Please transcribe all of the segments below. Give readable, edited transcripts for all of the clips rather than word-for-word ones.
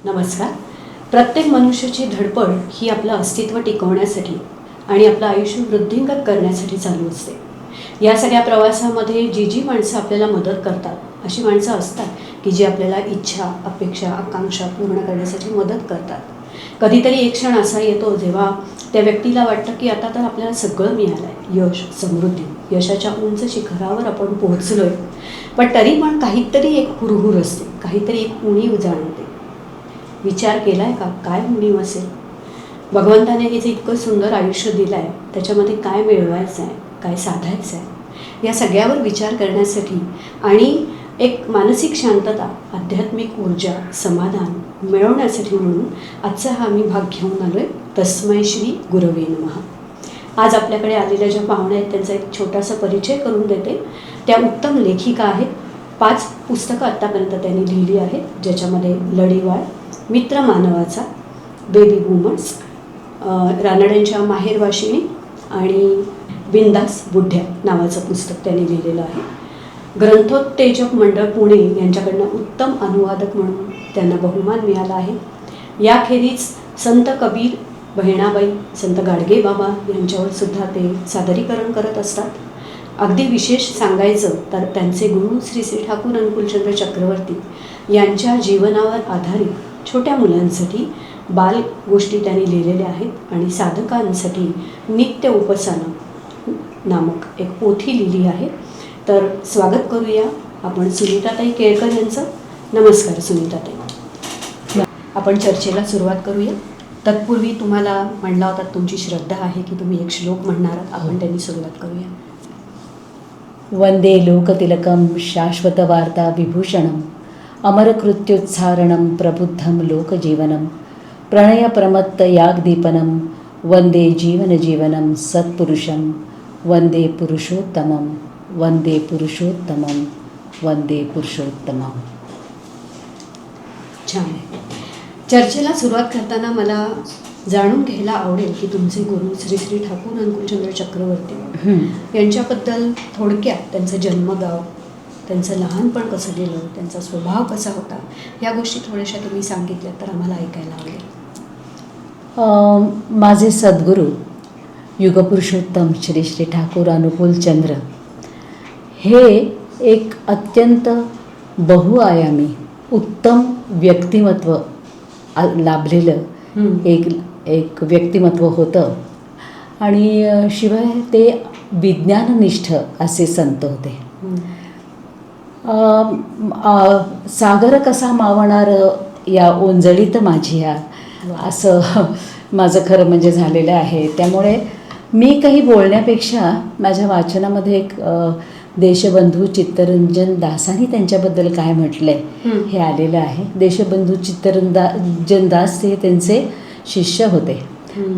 नमस्कार. प्रत्येक मनुष्याची धडपड ही आपलं अस्तित्व टिकवण्यासाठी आणि आपलं आयुष्य वृद्धिंगत करण्यासाठी चालू असते. या सगळ्या प्रवासामध्ये जी माणसं आपल्याला मदत करतात, अशी माणसं असतात की जी आपल्याला इच्छा, अपेक्षा, आकांक्षा पूर्ण करण्यासाठी मदत करतात. कधीतरी एक क्षण असा येतो जेव्हा त्या व्यक्तीला वाटतं की आता तर आपल्याला सगळं मिळालं आहे, यश, समृद्धी, यशाच्या उंच शिखरावर आपण पोहोचलो आहे. पण तरी पण काहीतरी एक हुरहुर असते, काहीतरी एक उणीव जाणवते. विचार केला आहे का काय उणीव असेल? भगवंताने हे जे इतकं सुंदर आयुष्य दिलं आहे, त्याच्यामध्ये काय मिळवायचं आहे, काय साधायचं आहे, या सगळ्यावर विचार करण्यासाठी आणि एक मानसिक शांतता, आध्यात्मिक ऊर्जा, समाधान मिळवण्यासाठी म्हणून आजचा हा मी भाग घेऊन आलो आहे. तस्मै श्री गुरवे नमः. आज आपल्याकडे आलेल्या ज्या पाहुण्या आहेत त्यांचा एक छोटासा परिचय करून देते. त्या उत्तम लेखिका आहेत. 5 पुस्तकं आत्तापर्यंत त्यांनी लिहिली आहेत, ज्याच्यामध्ये लढीवाळ, मित्र मानवाचा, बेबी वुमन्स, रानड्यांच्या माहेरवाशिणी आणि बिंदास बुढ्ढ्या नावाचं पुस्तक त्यांनी लिहिलेलं आहे. ग्रंथोत्तेजक मंडळ पुणे यांच्याकडनं उत्तम अनुवादक म्हणून त्यांना बहुमान मिळाला आहे. याखेरीज संत कबीर, बहिणाबाई, संत गाडगे बाबा यांच्यावर सुद्धा ते सादरीकरण करत असतात. अगदी विशेष सांगायचं तर त्यांचे गुरु श्री श्री ठाकूर अनुकूलचंद्र चक्रवर्ती यांच्या जीवनावर आधारित छोट्या मुलांसाठी बाल गोष्टी त्यांनी लिहिलेल्या आहेत आणि साधकांसाठी नित्य उपासना नामक एक पोथी लिहिली आहे. तर स्वागत करूया आपण सुनीताताई केळकर यांचं. नमस्कार सुनीताताई. आपण चर्चेला सुरुवात करूया. तत्पूर्वी तुम्हाला म्हणला होता तुमची श्रद्धा आहे की तुम्ही एक श्लोक म्हणणार आहात. आपण त्यांनी सुरुवात करूया. वंदे लोकतिलकं शाश्वतवार्ता विभूषणं अमरकृत्योत्सारणं प्रबुद्धं लोकजीवनं प्रणयप्रमत्तयाग्दीपनं वंदे जीवनजीवनं सत्पुरुषं वंदे पुरुषोत्तमं वंदे पुरुषोत्तमं वंदे पुरुषोत्तमं. छान आहे. चर्चेला सुरुवात करताना मला जाणून घ्यायला आवडेल की तुमचे गुरु श्री श्री ठाकूर अनुकूलचंद्र चक्रवर्ती यांच्याबद्दल थोडक्यात त्यांचं जन्मगाव, त्यांचं लहानपण कसं गेलं, त्यांचा स्वभाव कसा होता, या गोष्टी थोड्याशा तुम्ही सांगितल्या तर आम्हाला ऐकायला आवडेल. माझे सद्गुरू युगपुरुषोत्तम श्री श्री ठाकूर अनुकूलचंद्र हे एक अत्यंत बहुआयामी उत्तम व्यक्तिमत्व लाभलेलं एक व्यक्तिमत्व होतं आणि शिवाय ते विज्ञाननिष्ठ असे संत होते. सागर कसा मावणार या ओंजळीत माझ्या, असं माझं खरं म्हणजे झालेलं आहे. त्यामुळे मी काही बोलण्यापेक्षा माझ्या वाचनामध्ये एक देशबंधू चित्तरंजन दासांनी त्यांच्याबद्दल काय म्हटलं आहे हे आलेलं आहे. देशबंधू चित्तरंजन दास हे त्यांचे शिष्य होते.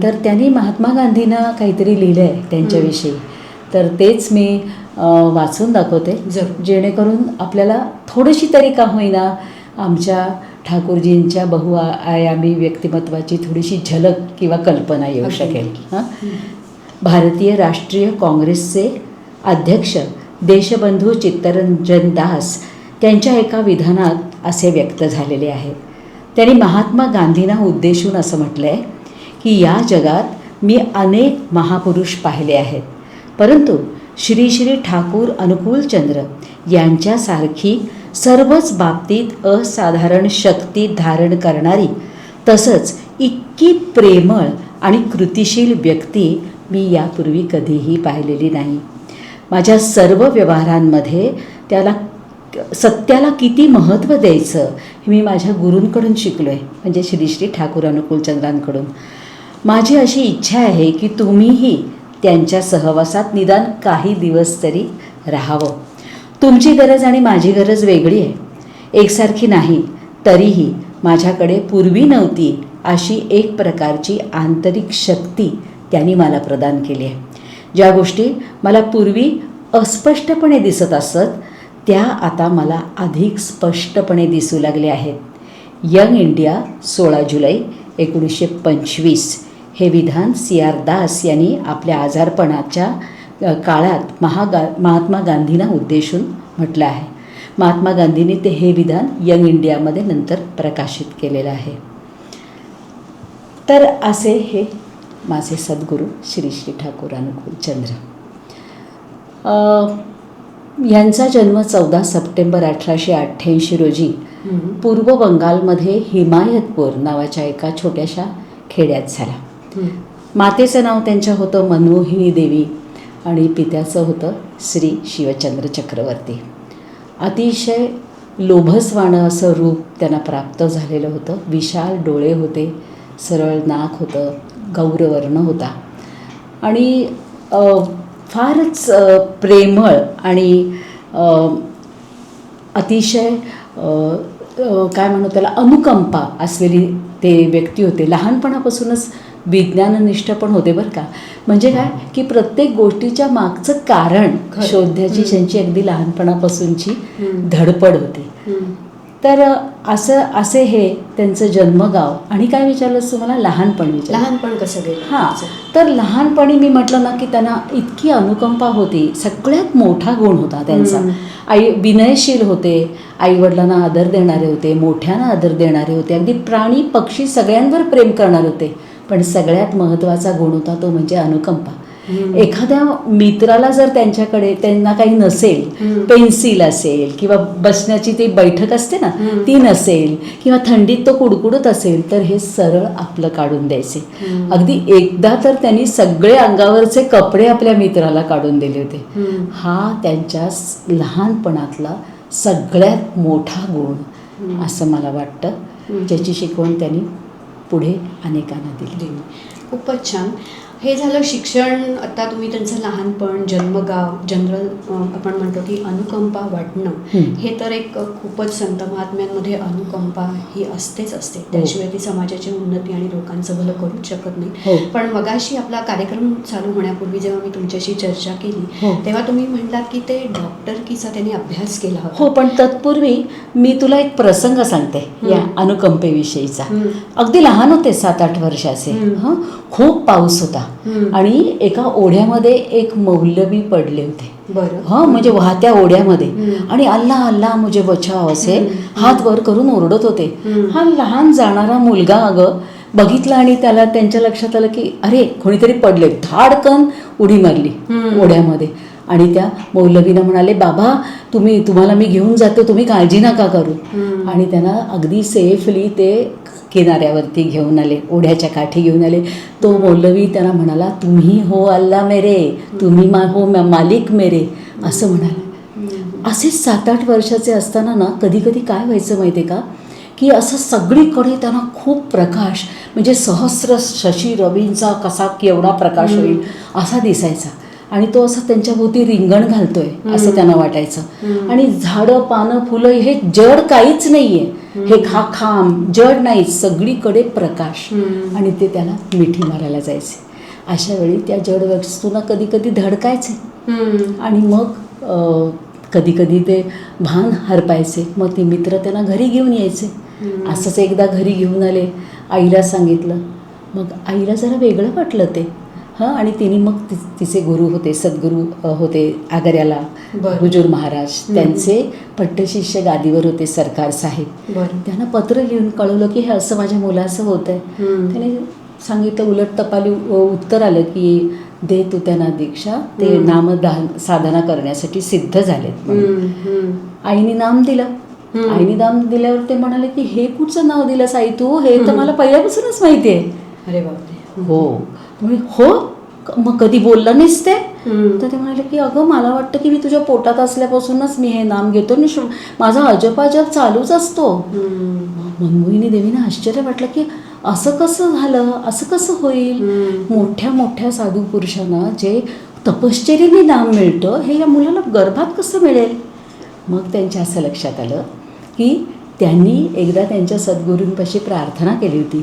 तर त्यांनी महात्मा गांधींना काहीतरी लिहिलं आहे त्यांच्याविषयी. तर तेच मी वाचून दाखवते जेणेकरून आपल्याला थोडीशी तरी का होईना आमच्या ठाकूरजींच्या बहुआयामी व्यक्तिमत्वाची थोडीशी झलक किंवा कल्पना येऊ शकेल. भारतीय राष्ट्रीय काँग्रेसचे अध्यक्ष देशबंधू चित्तरंजन दास त्यांच्या एका विधानात असे व्यक्त झालेले आहेत. त्यांनी महात्मा गांधींना उद्देशून असं म्हटलं आहे की या जगात मी अनेक महापुरुष पाहिले आहेत, परंतु श्री श्री ठाकूर अनुकूलचंद्र यांच्यासारखी सर्वच बाबतीत असाधारण शक्ती धारण करणारी तसंच इतकी प्रेमळ आणि कृतिशील व्यक्ती मी यापूर्वी कधीही पाहिलेली नाही. माझ्या सर्व व्यवहारांमध्ये सत्याला किती महत्त्व द्यायचं हे मी माझ्या गुरूंकडून शिकलो आहे, म्हणजे श्री श्री ठाकूर अनुकूलचंद्रांकडून. माझी अशी इच्छा आहे की तुम्हीही त्यांच्या सहवासात निदान काही दिवस तरी राहावं. तुमची गरज आणि माझी गरज वेगळी आहे, एकसारखी नाही. तरीही माझ्याकडे पूर्वी नव्हती अशी एक प्रकारची आंतरिक शक्ती त्यांनी मला प्रदान केली आहे. ज्या गोष्टी मला पूर्वी अस्पष्टपणे दिसत असत त्या आता मला अधिक स्पष्टपणे दिसू लागल्या आहेत. यंग इंडिया 16 जुलै 1925 हे विधान CR दास यांनी आपल्या आजारपणाच्या काळात महात्मा गांधींना उद्देशून म्हटलं आहे. महात्मा गांधींनी ते हे विधान यंग इंडियामध्ये नंतर प्रकाशित केलेलं आहे. तर असे हे माझे सद्गुरू श्री श्री ठाकूर अनुकूलचंद्र. यांचा जन्म 14 सप्टेंबर 1888 रोजी पूर्व बंगालमध्ये हिमायतपूर नावाच्या एका छोट्याशा खेड्यात झाला. मातेचं नाव त्यांच्या होतं मनमोहिनी देवी आणि पित्याचं होतं श्री शिवचंद्र चक्रवर्ती. अतिशय लोभसवाणं असं रूप त्यांना प्राप्त झालेलं होतं. विशाल डोळे होते, सरळ नाक होतं, गौरवर्ण होता आणि फारच प्रेमळ आणि अतिशय काय म्हणू त्याला अनुकंपा असलेली ते व्यक्ती होते. लहानपणापासूनच विज्ञाननिष्ठ पण होते बरं का. म्हणजे काय की प्रत्येक गोष्टीच्या मागचं कारण शोधण्याची त्यांची अगदी लहानपणापासूनची धडपड होती. तर असे हे त्यांचं जन्मगाव. आणि काय विचारलंस तुम्हाला? लहानपण विचार. लहानपण कसं गेलं? हां, तर लहानपणी मी म्हटलं ना की त्यांना इतकी अनुकंपा होती. सगळ्यात मोठा गुण होता त्यांचा. विनयशील होते, आईवडिलांना आदर देणारे होते, मोठ्यांना आदर देणारे होते, अगदी प्राणी पक्षी सगळ्यांवर प्रेम करणारे होते. पण सगळ्यात महत्त्वाचा गुण होता तो म्हणजे अनुकंपा. एखाद्या मित्राला जर त्यांच्याकडे त्यांना काही नसेल, पेन्सिल असेल किंवा बसण्याची ती बैठक असते ना ती नसेल किंवा थंडीत तो कुडकुडत असेल तर हे सरळ आपलं काढून द्यायचे. अगदी एकदा तर त्यांनी सगळे अंगावरचे कपडे आपल्या मित्राला काढून दिले होते. हा त्यांच्या लहानपणातला सगळ्यात मोठा गुण असं मला वाटतं, ज्याची शिकवण त्यांनी पुढे अनेकांना दिली. खूपच छान. हे झालं शिक्षण. आता तुम्ही त्यांचं लहानपण, जन्मगाव, जनरल आपण म्हणतो की अनुकंपा वाटणं, हे तर एक खूपच संत महात्म्यांमध्ये अनुकंपा ही असतेच असते. त्याशिवाय ती समाजाची उन्नती आणि लोकांचं भलं करूच शकत नाही. पण मगाशी आपला कार्यक्रम चालू होण्यापूर्वी जेव्हा मी तुमच्याशी चर्चा केली तेव्हा तुम्ही म्हटलात की ते डॉक्टरकीचा त्यांनी अभ्यास केला होता. हो, पण तत्पूर्वी मी तुला एक प्रसंग सांगते या अनुकंपेविषयीचा. अगदी लहान होते, 7-8 वर्षाचे. खूप पाऊस होता आणि एका ओढ्यामध्ये एक मौलवी पडले होते. बरं. म्हणजे वाहत्या ओढ्यामध्ये. आणि अल्लाह अल्लाह मुझे बचाव असे हात वर करून ओरडत होते. हा लहान जाणारा मुलगा अगं बघितला आणि त्याला त्यांच्या लक्षात आलं की अरे कोणीतरी पडले. धाडकन उडी मारली ओढ्यामध्ये आणि त्या मौलवीनं म्हणाले, बाबा तुम्हाला मी घेऊन जातो, तुम्ही काळजी नका करू. आणि त्यांना अगदी सेफली ते किनाऱ्यावरती घेऊन आले, ओढ्याच्या काठी घेऊन आले. तो मौलवी त्यांना म्हणाला, तुम्ही हो अल्लाह मेरे, तुम्ही हो मालिक मेरे, असं म्हणाले. असे 7-8 वर्षाचे असताना ना कधी कधी काय व्हायचं माहिती आहे का की असं सगळीकडे त्यांना खूप प्रकाश, म्हणजे सहस्र शशी रवींचा कसा केवढा प्रकाश होईल असा दिसायचा. आणि तो असं त्यांच्याभोवती रिंगण घालतोय असं त्यांना वाटायचं. आणि झाडं, पानं, फुलं हे जड काहीच नाहीये, हे खांब जड नाही, सगळीकडे प्रकाश. आणि ते त्याला मिठी मारायला जायचे. अशा वेळी त्या जड वस्तूंना कधी कधी धडकायचे आणि मग कधी कधी ते भान हरपायचे. मग ती मित्र त्यांना घरी घेऊन यायचे. असंच एकदा घरी घेऊन आले, आईला सांगितलं. मग आईला जरा वेगळं वाटलं ते. आणि तिने मग तिचे गुरु होते, सद्गुरू होते आग्र्याला, हुजूर महाराज, त्यांचे पट्टशिष्य गादीवर होते सरकार साहेब. त्यांना पत्र लिहून कळवलं की हे असं माझ्या मुलाचं होत आहे. त्याने सांगितलं, उलट टपाली उत्तर आलं की दे तू त्यांना दीक्षा, ते साधना करण्यासाठी सिद्ध झालेत म्हणून. आईने नाम दिलं. आईने नाम दिल्यावर ते म्हणाले की हे कुठचं नाव दिलंस आई तू, हे तर मला पहिल्यापासूनच माहिती आहे. अरे बापरे. हो. हो, मग कधी बोलला नाहीस ते? तर ते म्हणाले की अगं मला वाटतं की मी तुझ्या पोटात असल्यापासूनच मी हे नाम घेतो आणि माझा अजपाजप चालूच असतो. मनमोहिनी देवीनं आश्चर्य वाटलं की असं कसं झालं, असं कसं होईल? मोठ्या मोठ्या साधू पुरुषांना जे तपश्चर्येने नाम मिळतं हे या मुलाला गर्भात कसं मिळेल? मग त्यांच्या असं लक्षात आलं की त्यांनी एकदा त्यांच्या सद्गुरूंपाशी प्रार्थना केली होती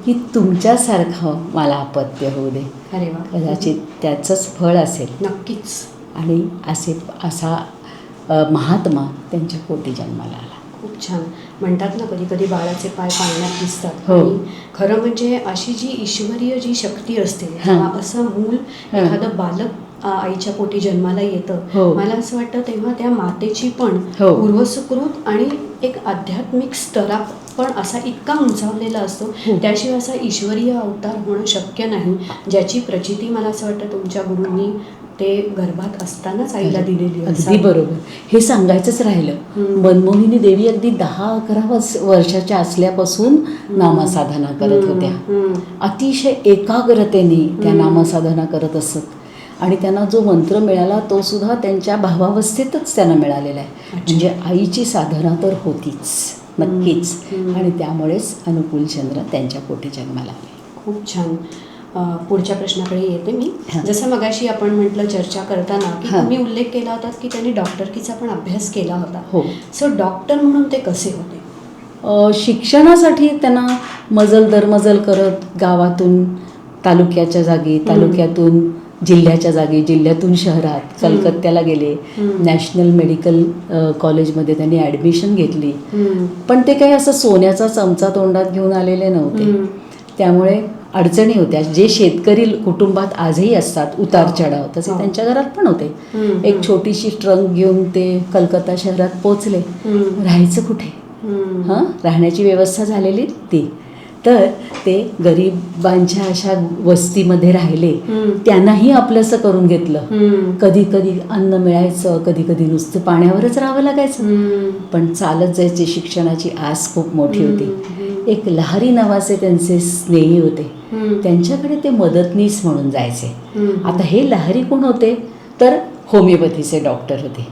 की तुमच्यासारखं मला अपत्य होऊ दे. अरे वा. कदाचित त्याचंच फळ असेल. नक्कीच. आणि असा महात्मा त्यांच्या पोटी जन्माला आला. खूप छान. म्हणतात ना कधी कधी बाळाचे पाय पाळण्यात दिसतात. हो. आणि खरं म्हणजे अशी जी ईश्वरीय जी शक्ती असते, जेव्हा असं मूल एखादं बालक आईच्या पोटी जन्माला येतं, हो. मला असं वाटतं तेव्हा त्या मातेची पण हो. पूर्वसुकृत आणि एक आध्यात्मिक स्तरा पण असा इतका उंचावलेला असतो, हो. त्याशिवाय असा ईश्वरीय अवतार होणं शक्य नाही, ज्याची प्रचिती मला असं वाटतं तुमच्या गुरूंनी ते गर्भात असतानाच आईला दिलेली अगदी बरोबर. हे सांगायचंच राहिलं. मनमोहिनी देवी अगदी 10-11 वर्षाच्या असल्यापासून नामसाधना करत होत्या. अतिशय एकाग्रतेने त्या नामसाधना करत असत आणि त्यांना जो मंत्र मिळाला तो सुद्धा त्यांच्या भावावस्थेतच त्यांना मिळालेला आहे. म्हणजे आईची साधना तर होतीच नक्कीच, आणि त्यामुळेच अनुकूलचंद्र त्यांच्या पोटी जन्माला आले. खूप छान. पुढच्या प्रश्नाकडे येते मी. हां. जसं मगाशी आपण म्हटलं चर्चा करताना की हां. तुम्ही उल्लेख केला होता की त्यांनी डॉक्टरकीचा पण अभ्यास केला होता. हो. सो डॉक्टर म्हणून ते कसे होते? शिक्षणासाठी त्यांना मजल दरमजल करत गावातून तालुक्याच्या जागी, तालुक्यातून जिल्ह्याच्या जागी, जिल्ह्यातून शहरात, कलकत्त्याला गेले. नॅशनल मेडिकल कॉलेजमध्ये त्यांनी ॲडमिशन घेतली. पण ते काही असं सोन्याचा चमचा तोंडात घेऊन आलेले नव्हते. त्यामुळे अडचणी होत्या. जे शेतकरी कुटुंबात आजही असतात उतार चढाव, तसे त्यांच्या घरात पण होते. एक छोटीशी ट्रंक घेऊन ते कलकत्ता शहरात पोचले. राहायचं कुठे? राहण्याची व्यवस्था झालेली ती. तर ते गरिबांच्या अशा वस्तीमध्ये राहिले. त्यांनाही आपलंसं करून घेतलं. कधी कधी अन्न मिळायचं, कधी कधी नुसतं पाण्यावरच राहावं लागायचं. पण चालत जायचे. शिक्षणाची आस खूप मोठी होती. एक लहारी नावाचे त्यांचे स्नेही होते. त्यांच्याकडे ते मदतनीस म्हणून जायचे. आता हे लहारी कोण होते तर होमिओपॅथीचे डॉक्टर होते.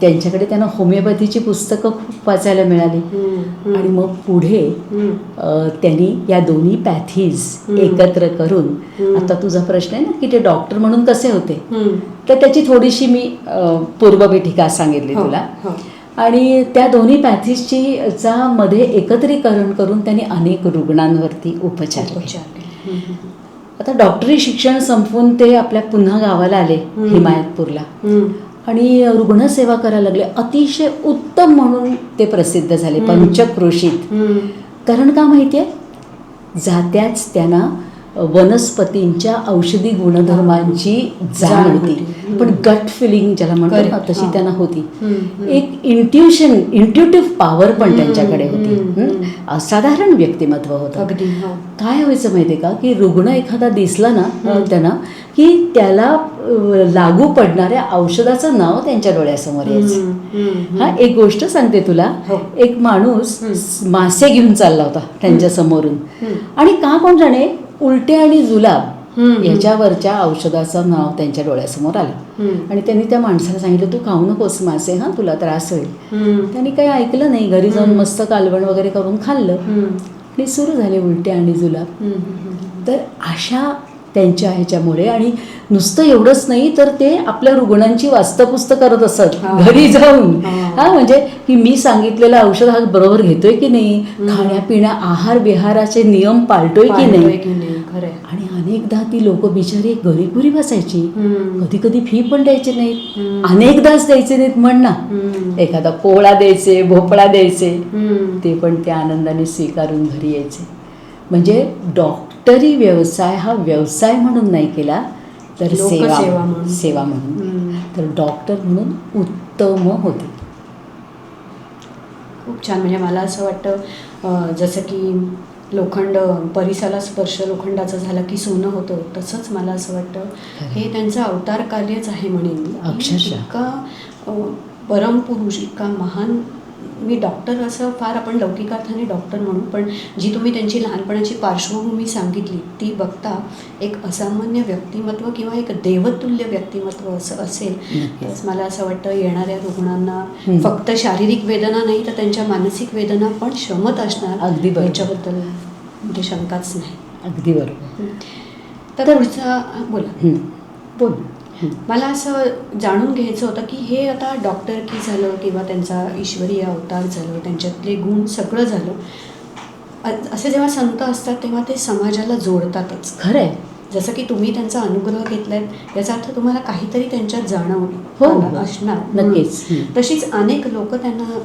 त्यांच्याकडे त्यांना होमिओपॅथीची पुस्तकं खूप वाचायला मिळाली. आणि मग पुढे त्यांनी या दोन्ही पॅथीज एकत्र करून, आता तुझा प्रश्न आहे ना की ते डॉक्टर म्हणून कसे होते, तर त्याची थोडीशी मी पूर्वपीठिका सांगितली तुला. आणि त्या दोन्ही पॅथीजची मध्ये एकत्रीकरण करून त्यांनी अनेक रुग्णांवरती उपचार केले. आता डॉक्टरी शिक्षण संपवून ते आपल्या पुन्हा गावाला आले हिमायतपूरला आणि रुग्णसेवा करायला लागले. अतिशय उत्तम म्हणून ते प्रसिद्ध झाले पंचक्रोशीत. कारण का माहिती आहे, जात्याच त्यांना वनस्पतींच्या औषधी गुणधर्मांची जाण होती. पण गट फिलिंग ज्याला म्हणतात ना तशी त्यांना होती. एक इंट्युटिव्ह पॉवर पण त्यांच्याकडे होती. असाधारण व्यक्तिमत्व होतं. काय व्हायचं माहिती आहे का की रुग्ण एखादा दिसला ना त्यांना की त्याला लागू पडणाऱ्या औषधाचं नाव त्यांच्या डोळ्यासमोर यायचं. एक गोष्ट सांगते तुला. एक माणूस मासे घेऊन चालला होता त्यांच्या समोरून आणि का कोण जाणे उलटे आणि जुलाब याच्यावरच्या औषधाचं नाव त्यांच्या डोळ्यासमोर आलं. आणि त्यांनी त्या माणसाला सांगितलं तू खाऊ नकोस मासे, तुला त्रास होईल. त्यांनी काही ऐकलं नाही. घरी जाऊन मस्त कालवण वगैरे करून खाल्लं आणि सुरू झाले उलटे आणि जुलाब. तर अशा त्यांच्या ह्याच्यामुळे, आणि नुसतं एवढंच नाही तर ते आपल्या रुग्णांची वास्तपुस्त करत असत घरी जाऊन. म्हणजे की मी सांगितलेलं औषध हा बरोबर घेतोय की नाही, खाण्यापिण्या आहार विहाराचे नियम पाळतोय की नाही. आणि अनेकदा ती लोक बिचारी गरीबुरी बसायची. कधी कधी फी पण द्यायचे नाहीत, अनेकदाच द्यायचे नाहीत म्हण ना. एखादा कोहळा द्यायचे, भोपळा द्यायचे, ते पण त्या आनंदाने स्वीकारून घरी यायचे. म्हणजे डॉक्टरी व्यवसाय हा व्यवसाय म्हणून नाही केला तर सेवा म्हणून. तर डॉक्टर म्हणून उत्तम होते. खूप छान. म्हणजे मला असं वाटतं जसं की लोखंड परिसाला स्पर्श लोखंडाचा झाला की सोनं होतं, तसंच मला असं वाटतं हे त्यांचं अवतार कार्यच आहे म्हणेन मी. अक्षरशः इतका परमपुरुष, इतका महान. मी डॉक्टर असं फार आपण लौकिकार्थाने डॉक्टर म्हणू, पण जी तुम्ही त्यांची लहानपणाची पार्श्वभूमी सांगितली ती बघता एक असामान्य व्यक्तिमत्व किंवा एक देवतुल्य व्यक्तिमत्व असं असेल. तर मला असं वाटतं येणाऱ्या रुग्णांना फक्त शारीरिक वेदना नाही तर त्यांच्या मानसिक वेदना पण शमत असणार. अगदी बरोबर. याच्याबद्दल म्हणजे शंकाच नाही. अगदी बरोबर. तर पुढचा बोला. बोल. मला असं जाणून घ्यायचं होतं की हे आता डॉक्टर की झालं किंवा त्यांचा ईश्वरीय अवतार झालं, त्यांच्यातले गुण सगळं झालं, असे जेव्हा संत असतात तेव्हा ते समाजाला जोडतातच. खरं आहे. जसं की तुम्ही त्यांचा अनुग्रह घेतलाय याचा अर्थ तुम्हाला काहीतरी त्यांच्यात जाणवलं असणार. नक्कीच. तशीच अनेक लोक त्यांना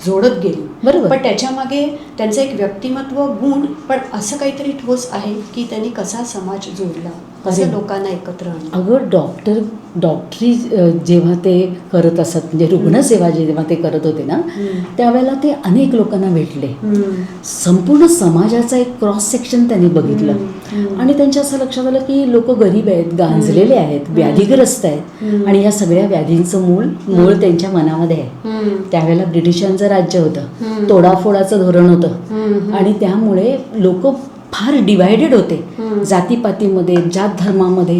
जोडत गेली. बरोबर. पण त्याच्यामागे त्यांचं एक व्यक्तिमत्व गुण, पण असं काहीतरी ठोस आहे की त्यांनी कसा समाज जोडला, कसं अरे. लोकांना एकत्र आणलं. अगं डॉक्टरी जेव्हा ते करत असत, म्हणजे रुग्णसेवा जेव्हा ते करत होते ना, त्यावेळेला ते अनेक लोकांना भेटले. संपूर्ण समाजाचा एक क्रॉस सेक्शन त्यांनी बघितलं आणि त्यांच्या असं लक्षात आलं की लोक गरीब आहेत, गांजलेले आहेत, व्याधीग्रस्त आहेत आणि या सगळ्या व्याधींचं मूळ त्यांच्या मनामध्ये आहे. त्यावेळेला ब्रिटिशांचं राज्य होतं, तोडाफोडाचं धोरण होतं आणि त्यामुळे लोक फार डिवायडेड होते. जातीपातीमध्ये, जात धर्मामध्ये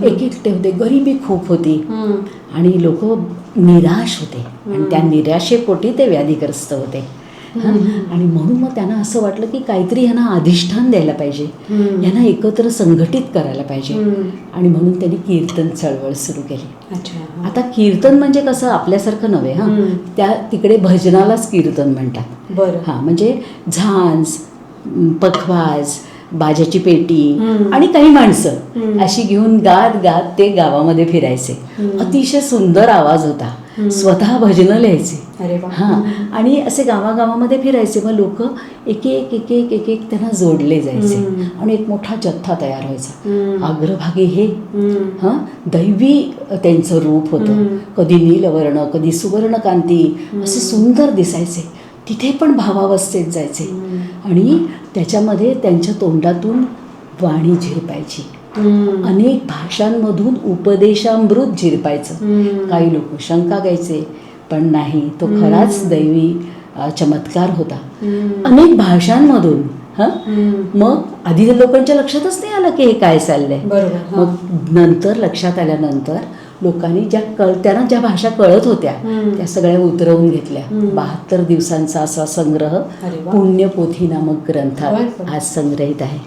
एक एकटे होते, गरिबी खूप होती आणि लोक निराश होते आणि त्या निराशेपोटी ते व्याधीग्रस्त होते. आणि म्हणून मग त्यांना असं वाटलं की काहीतरी यांना अधिष्ठान द्यायला पाहिजे, यांना एकत्र संघटित करायला पाहिजे आणि म्हणून त्यांनी कीर्तन चळवळ सुरू केली. आता कीर्तन म्हणजे कसं आपल्यासारखं नव्हे, त्या तिकडे भजनालाच कीर्तन म्हणतात. बरं. म्हणजे झांज, पखवाज, बाजाची पेटी आणि काही माणसं अशी घेऊन गात गात ते गावामध्ये फिरायचे. अतिशय सुंदर आवाज होता, स्वतः भजनं लिहायचे. आणि असे गावागावामध्ये फिरायचे. मग लोक एक एक एक एक एक एक त्यांना जोडले जायचे आणि एक मोठा जथ्था तयार व्हायचा. अग्रभागी हे दैवी त्यांचं रूप होतं, कधी नीलवर्ण, कधी सुवर्णकांती, असे सुंदर दिसायचे. तिथे पण भावावस्थेत जायचे आणि त्याच्यामध्ये त्यांच्या तोंडातून वाणी झिरपायची. अनेक भाषांमधून उपदेशामृत झिरपायचं. काही लोक शंका घ्यायचे, पण नाही, तो खराच दैवी चमत्कार होता. अनेक भाषांमधून. मग आधी लोकांच्या लक्षातच नाही आलं की हे काय चाललंय. मग नंतर लक्षात आल्यानंतर लोकांनी त्यांना ज्या भाषा कळत होत्या त्या सगळ्या उतरवून घेतल्या. 72 दिवसांचा असा संग्रह पुण्यपोथी नामक ग्रंथात आज संग्रहित आहे.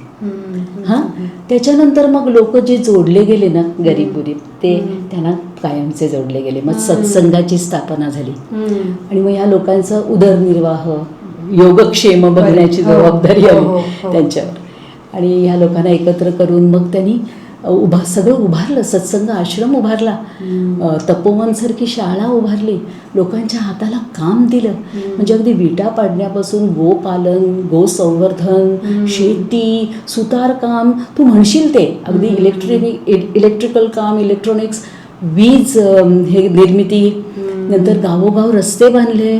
त्याच्यानंतर मग लोक जे जोडले गेले ना, गरीब ते त्यांना कायमचे जोडले गेले. मग सत्संगाची स्थापना झाली आणि मग ह्या लोकांचा उदरनिर्वाह, योगक्षेम बघण्याची जबाबदारी आली त्यांच्यावर आणि ह्या लोकांना एकत्र करून मग त्यांनी सगळं उभारलं. सत्संग आश्रम उभारला, तपोवनसारखी शाळा उभारली, लोकांच्या हाताला काम दिलं. म्हणजे अगदी विटा पाडण्यापासून गोपालन, गोसंवर्धन, शेती, सुतारकाम, तू म्हणशील ते अगदी इलेक्ट्रिकल काम, इलेक्ट्रॉनिक्स, वीज हे निर्मिती, नंतर गावोगाव रस्ते बांधले,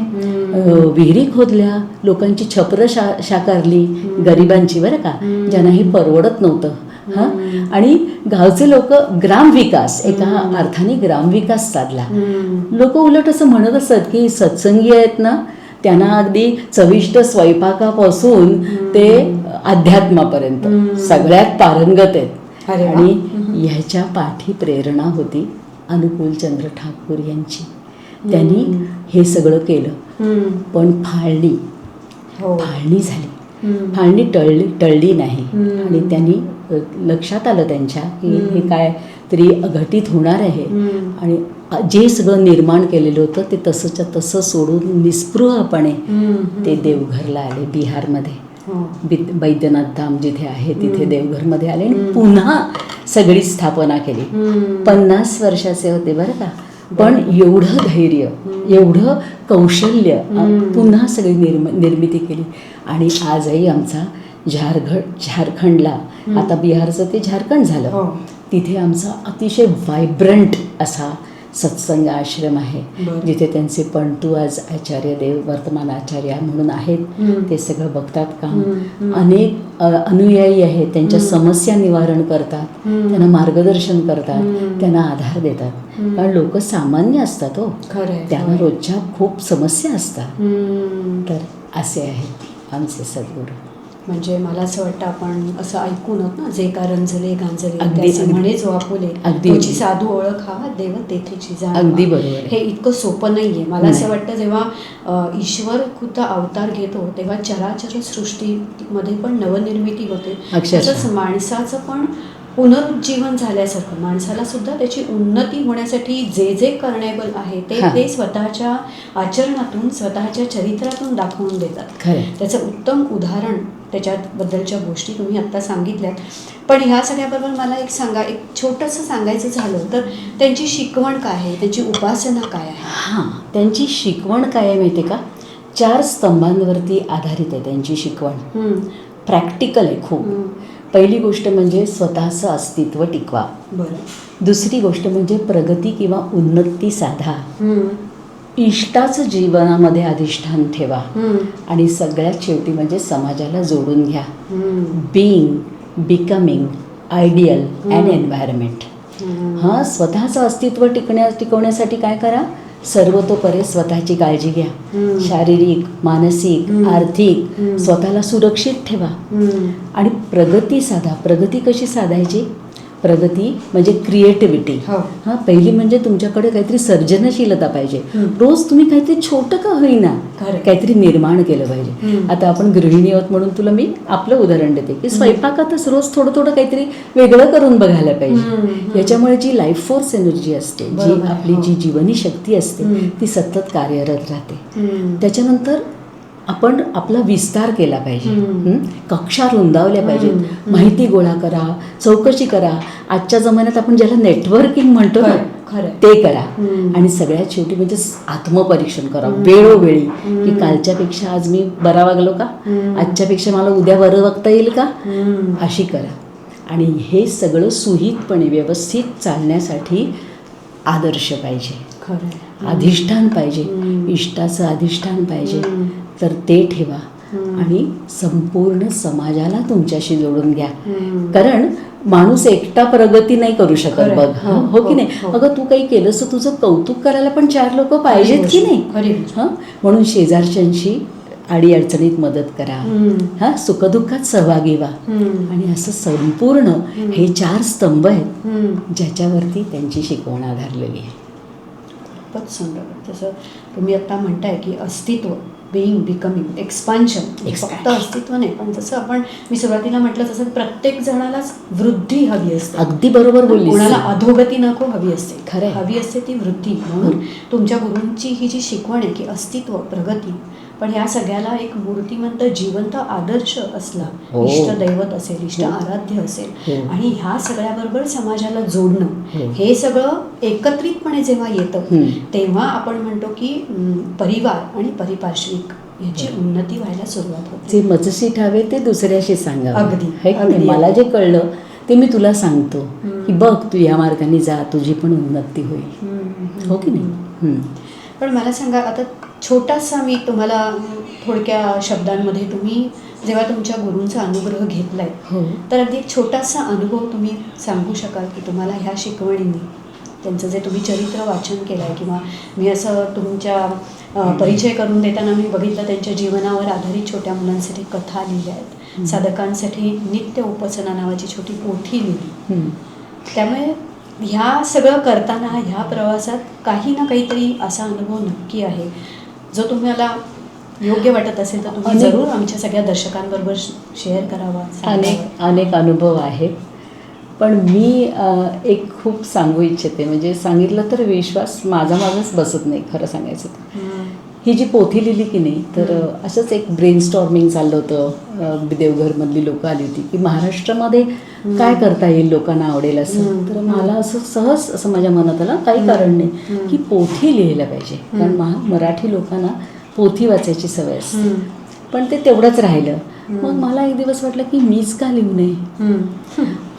विहिरी खोदल्या, लोकांची छपरं साकारली, गरिबांची बरं का, ज्यांना हे परवडत नव्हतं. आणि गावचे लोक ग्रामविकास, एका अर्थाने ग्रामविकास साधला. लोक उलट असं म्हणत असत की सत्संगी आहेत ना, त्यांना अगदी चविष्ट स्वयंपाकापासून ते अध्यात्मापर्यंत सगळ्यात पारंगत आहेत. आणि ह्याच्या पाठी प्रेरणा होती अनुकूलचंद्र ठाकूर यांची. त्यांनी हे सगळं केलं, पण फाळणी झाली. फाळणी टळली नाही आणि त्यांनी लक्षात आलं त्यांच्या की हे काय तरी अघटित होणार आहे आणि जे सगळं निर्माण केलेलं होतं ते तसंच्या तसं सोडून निस्पृहपणे ते देवघरला आले. बिहारमध्ये बैद्यनाथ धाम जिथे आहे तिथे देवघरमध्ये आले आणि पुन्हा सगळी स्थापना केली. 50 वर्षाचे होते बरं का, पण एवढं धैर्य, एवढं कौशल्य, पुन्हा सगळी निर्मिती केली. आणि आजही आमचा झारखंडला, आता बिहारचं ते झारखंड झालं, तिथे आमचा अतिशय व्हायब्रंट असा सत्संग आश्रम आहे, जिथे त्यांचे पंटू आज आचार्य देव वर्तमान आचार्य म्हणून आहेत. ते सगळं बघतात काम. अनेक अनुयायी आहेत, त्यांच्या समस्या निवारण करतात, त्यांना मार्गदर्शन करतात, त्यांना आधार देतात. कारण लोक सामान्य असतात हो, त्यांना रोजच्या खूप समस्या असतात. तर असे आहेत आमचे सद्गुरू. म्हणजे मला असं वाटतं आपण असं ऐकूनच ना, जे का रंजले गांजले म्हणे जो आपुले, तुझी साधू ओळख हा देव तेथेची जाण. अगदी बरोबर. हे इतकं सोपं नाहीये. मला असं वाटतं जेव्हा ईश्वर खुद्द अवतार घेतो तेव्हा चराचर सृष्टीमध्ये पण नवनिर्मिती होते. तसंच माणसाचं पण पुनरुज्जीवन झाल्यासारखं, माणसाला सुद्धा त्याची उन्नती होण्यासाठी जे जे करणेबल आहे ते स्वतःच्या आचरणातून, स्वतःच्या चरित्रातून दाखवून देतात. त्याचं उत्तम उदाहरण त्याच्याबद्दलच्या गोष्टी तुम्ही आत्ता सांगितल्यात. पण ह्या सगळ्याबरोबर मला एक छोटंसं सांगायचं झालं तर त्यांची शिकवण काय आहे, त्यांची उपासना काय आहे? त्यांची शिकवण काय आहे माहिती आहे का? 4 स्तंभांवरती आधारित आहे त्यांची शिकवण. प्रॅक्टिकल आहे खूप. पहिली गोष्ट म्हणजे स्वतःचं अस्तित्व टिकवा. बरं. दुसरी गोष्ट म्हणजे प्रगती किंवा उन्नती साधा. इष्टाचं जीवनामध्ये अधिष्ठान ठेवा. आणि सगळ्यात शेवटी म्हणजे समाजाला जोडून घ्या. Being, becoming, ideal and environment. हां, स्वतःचं अस्तित्व टिकवण्यासाठी काय करा? सर्वतोपरी स्वतःची काळजी घ्या. शारीरिक, मानसिक, आर्थिक स्वतःला सुरक्षित ठेवा. आणि प्रगती साधा. प्रगती कशी साधायची? प्रगती म्हणजे क्रिएटिव्हिटी. हां, पहिली म्हणजे तुमच्याकडे काहीतरी सर्जनशीलता पाहिजे. रोज तुम्ही काहीतरी छोटं का होईना काहीतरी निर्माण केलं पाहिजे. आता आपण गृहिणी आहोत म्हणून तुला मी आपलं उदाहरण देते की स्वयंपाकातच रोज थोडं थोडं काहीतरी वेगळं करून बघायला पाहिजे. याच्यामुळे जी लाईफ फोर्स एनर्जी असते, जी आपली जी जीवनी शक्ती असते ती सतत कार्यरत राहते. त्याच्यानंतर आपण आपला विस्तार केला पाहिजे. कक्षा रुंदावल्या पाहिजेत. माहिती गोळा करा, चौकशी करा. आजच्या जमान्यात आपण ज्याला नेटवर्किंग म्हणतो ना, ते करा. आणि सगळ्यात शेवटी म्हणजे आत्मपरीक्षण करा वेळोवेळी की कालच्यापेक्षा आज मी बरा वागलो का, आजच्यापेक्षा मला उद्या बरं वागता येईल का, अशी करा. आणि हे सगळं सुहितपणे व्यवस्थित चालण्यासाठी आदर्श पाहिजे, अधिष्ठान पाहिजे, इष्टाचं अधिष्ठान पाहिजे. तर ते ठेवा आणि संपूर्ण समाजाला तुमच्याशी जोडून घ्या. कारण माणूस एकटा प्रगती नाही करू शकत बघ. हो की नाही? अगं तू काही केलंस तर तुझं कौतुक करायला पण 4 लोक पाहिजेत की नाही? हां, म्हणून शेजारच्यांशी अडीअडचणीत मदत करा. हां, सुखदुःखात सहभागी व्हा. आणि असं संपूर्ण हे 4 स्तंभ आहेत ज्याच्यावरती त्यांची शिकवण आधारलेली आहे. खूपच सुंदर. जसं तुम्ही आता म्हणताय की अस्तित्व, बिईंग, बिकमिंग, एक्सपान्शन. फक्त अस्तित्व नाही, पण जसं मी सुरुवातीला म्हटलं तसं प्रत्येक जणालाच वृद्धी हवी असते. अगदी बरोबर बोलली. कोणाला अधोगती नको हवी असते, खरं हवी असते ती वृद्धी. म्हणून तुमच्या गुरूंची ही जी शिकवण आहे की अस्तित्व, प्रगती, पण या सगळ्याला एक मूर्तिमंत जिवंत आदर्श असला, इष्ट दैवत असेल, इष्ट आराध्य असेल, आणि ह्या सगळ्याबरोबर समाजाला जोडणं, हे सगळं एकत्रितपणे जेव्हा येतं तेव्हा आपण म्हणतो की परिवार आणि परिपार्श्विक याची उन्नती व्हायला सुरुवात होते. जे मजसी ठावे ते दुसऱ्याशी सांगा. अगदी. मला जे कळलं ते मी तुला सांगतो की बघ तू या मार्गाने जा, तुझी पण उन्नती होईल. हो की नाही? पण मला सांगा, आता छोटासा मी तुम्हाला थोडक्या शब्दांमध्ये, तुम्ही जेव्हा तुमच्या गुरूंचा अनुग्रह घेतलाय तर अगदी एक छोटासा अनुभव तुम्ही सांगू शकाल की तुम्हाला ह्या शिकवणींनी, त्यांचं जे तुम्ही चरित्र वाचन केलं आहे, किंवा मी असं तुमच्या परिचय करून देताना मी बघितलं त्यांच्या जीवनावर आधारित छोट्या मुलांसाठी कथा लिहिल्या आहेत, साधकांसाठी नित्य उपासना नावाची छोटी पोथी लिहिली. त्यामुळे ह्या सगळं करताना ह्या प्रवासात काही ना काहीतरी असा अनुभव नक्की आहे जो तुम्हाला योग्य वाटत असेल तर तुम्ही जरूर आमच्या सगळ्या दर्शकांबरोबर शेअर करावा. अनेक अनुभव आहेत, पण मी एक खूप सांगू इच्छिते. म्हणजे सांगितलं तर विश्वास माझाच बसत नाही खरं सांगायचं तर. ही जी पोथी लिहिली की नाही, तर असंच एक ब्रेनस्टॉर्मिंग चाललं होतं. देवघरमधली लोकं आली होती की महाराष्ट्रामध्ये काय करता येईल लोकांना आवडेल असं. तर मला असं सहज असं माझ्या मनात आलं, काही कारण नाही, की पोथी लिहायला पाहिजे. कारण मराठी लोकांना पोथी वाचायची सवय असते, पण ते तेवढंच राहिलं. मग मला एक दिवस वाटलं की मीच का लिहू नये.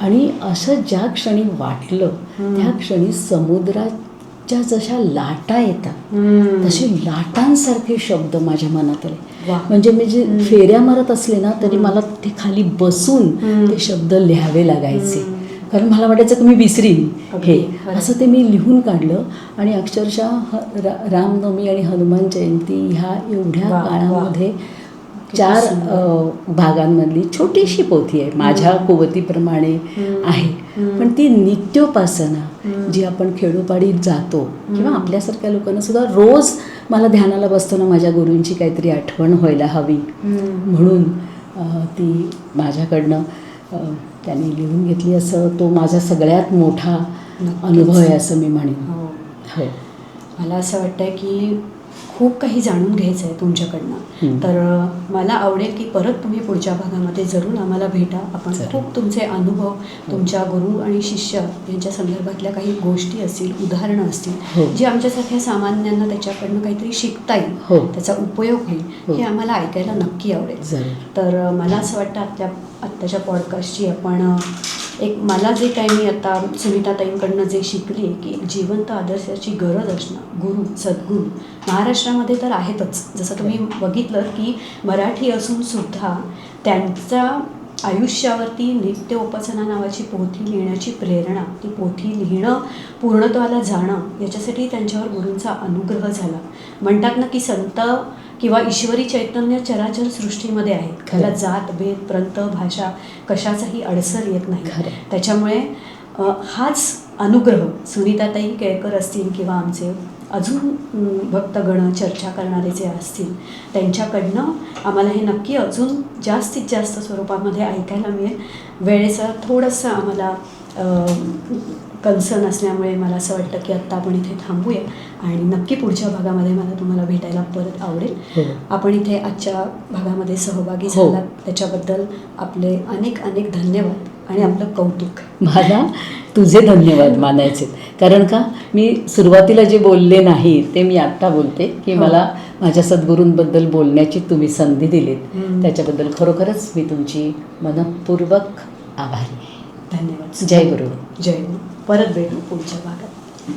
आणि असं ज्या क्षणी वाटलं त्या क्षणी समुद्राच्या जशा लाटा येतात तसे लाटांसारखे शब्द माझ्या मनात आले. म्हणजे मी जे फेऱ्या मारत असले ना तरी मला ते खाली बसून ते शब्द लिहावे लागायचे, कारण मला वाटायचं की मी विसरीन हे. असं ते मी लिहून काढलं. आणि अक्षरशः रामनवमी आणि हनुमान जयंती ह्या एवढ्या काळामध्ये 4 भागांमधली छोटीशी पोथी आहे, माझ्या कुवतीप्रमाणे आहे. पण ती नित्योपासना जी आपण खेडोपाडीत जातो किंवा आपल्यासारख्या लोकांना सुद्धा रोज मला ध्यानाला बसताना माझ्या गुरूंची काहीतरी आठवण व्हायला हवी म्हणून ती माझ्याकडनं त्यांनी लिहून घेतली. असं तो माझा सगळ्यात मोठा अनुभव आहे असं मी म्हणेन. मला असं वाटतं की खूप काही जाणून घ्यायचं आहे तुमच्याकडनं. तर मला आवडेल की परत तुम्ही पुढच्या भागामध्ये जरूर आम्हाला भेटा. आपण खूप तुमचे अनुभव, तुमच्या गुरु आणि शिष्य यांच्या संदर्भातल्या काही गोष्टी असतील, उदाहरणं असतील, जी आमच्यासारख्या सामान्यांना त्याच्याकडनं काहीतरी शिकता येईल, त्याचा उपयोग होईल, हे आम्हाला ऐकायला नक्की आवडेल. तर मला असं वाटतं आत्ताच्या पॉडकास्टची आपण मला जे काही मी आता सुनीताताईंकडनं जे शिकली की एक जिवंत आदर्शाची गरज असणं, गुरु सद्गुरू महाराष्ट्रामध्ये तर आहेतच. जसं तुम्ही बघितलं की मराठी असून सुद्धा त्यांच्या आयुष्यावरती नित्योपासना नावाची पोथी लिहिण्याची प्रेरणा, ती पोथी लिहिणं, पूर्णत्वाला जाणं, याच्यासाठी त्यांच्यावर गुरूंचा अनुग्रह झाला. म्हणतात ना की संत किंवा ईश्वरी चैतन्य चराचर सृष्टीमध्ये आहे. त्याला जात भेद प्रांत भाषा कशाचाही अडसर येत नाही. त्याच्यामुळे हाच अनुग्रह सुनीताताई केळकर असतील किंवा आमचे अजून भक्तगण चर्चा करणारे जे असतील त्यांच्याकडनं आम्हाला हे नक्की अजून जास्तीत जास्त स्वरूपामध्ये ऐकायला मिळेल. वेळेचं थोडंसं आम्हाला कन्सर्न असल्यामुळे मला असं वाटतं की आत्ता आपण इथे थांबूया आणि नक्की पुढच्या भागामध्ये मला तुम्हाला भेटायला परत आवडेल. आपण इथे आजच्या भागामध्ये सहभागी झालात त्याच्याबद्दल आपले अनेक अनेक धन्यवाद आणि आपलं कौतुक. मला तुझे धन्यवाद मानायचे, कारण का मी सुरुवातीला जे बोलले नाही ते मी आत्ता बोलते की मला माझ्या सद्गुरूंबद्दल बोलण्याची तुम्ही संधी दिलीत, त्याच्याबद्दल खरोखरच मी तुमची मनपूर्वक आभारी आहे. धन्यवाद. जय गुरु. जय गुरु. परत भेटू पुढच्या भागात.